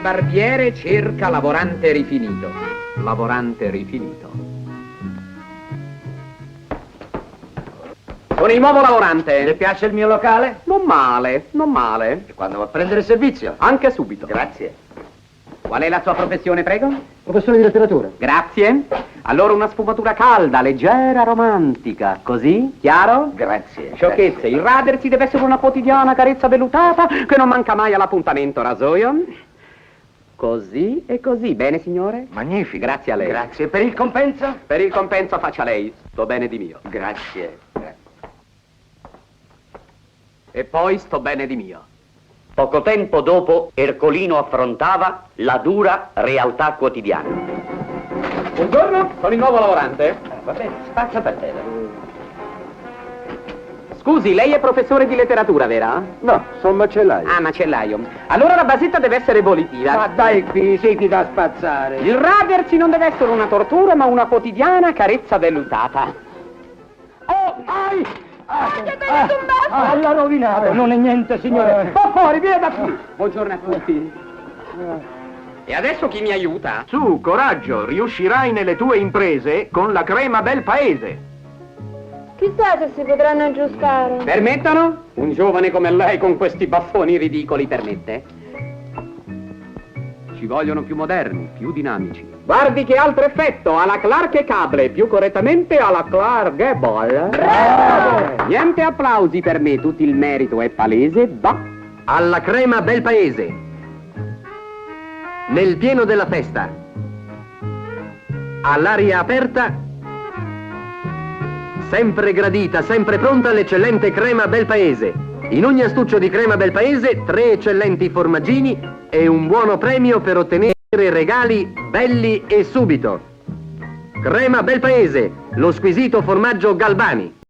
barbiere cerca lavorante rifinito. Lavorante rifinito. Sono il nuovo lavorante. Le piace il mio locale? Non male, non male. E quando va a prendere servizio? Anche subito. Grazie. Qual è la sua professione, prego? Professore di letteratura. Grazie. Allora una sfumatura calda, leggera, romantica. Così? Chiaro? Grazie. Sciocchezze. Grazie. Il radersi deve essere una quotidiana carezza vellutata che non manca mai all'appuntamento rasoio. Così e così. Bene, signore? Magnifico. Grazie a lei. Grazie. Per il compenso? Per il compenso faccia lei. Sto bene di mio. Grazie. E poi sto bene di mio. Poco tempo dopo Ercolino affrontava la dura realtà quotidiana. Buongiorno, sono il nuovo lavorante. Va bene, spazza per te. Scusi, lei è professore di letteratura, vera? No, sono macellaio. Ah, macellaio. Allora la basetta deve essere volitiva. Ma dai qui, sei qui da spazzare. Il radersi non deve essere una tortura, ma una quotidiana carezza vellutata. Oh, ai! L'ha rovinato. Non è niente, signore. Sto fuori, via da qui. Buongiorno a tutti. E adesso chi mi aiuta? Su, coraggio, riuscirai nelle tue imprese con la crema Bel Paese. Chissà se si potranno aggiustare. Permettono? Un giovane come lei con questi baffoni ridicoli permette? Ci vogliono più moderni, più dinamici. Guardi che altro effetto, alla Clark Cable, più correttamente alla Clark Gable. Bravo! Niente applausi per me, tutto il merito è palese, va. Alla crema Bel Paese. Nel pieno della festa. All'aria aperta. Sempre gradita, sempre pronta l'eccellente crema Bel Paese. In ogni astuccio di crema Bel Paese, 3 eccellenti formaggini e un buono premio per ottenere regali belli e subito. Crema Bel Paese, lo squisito formaggio Galbani.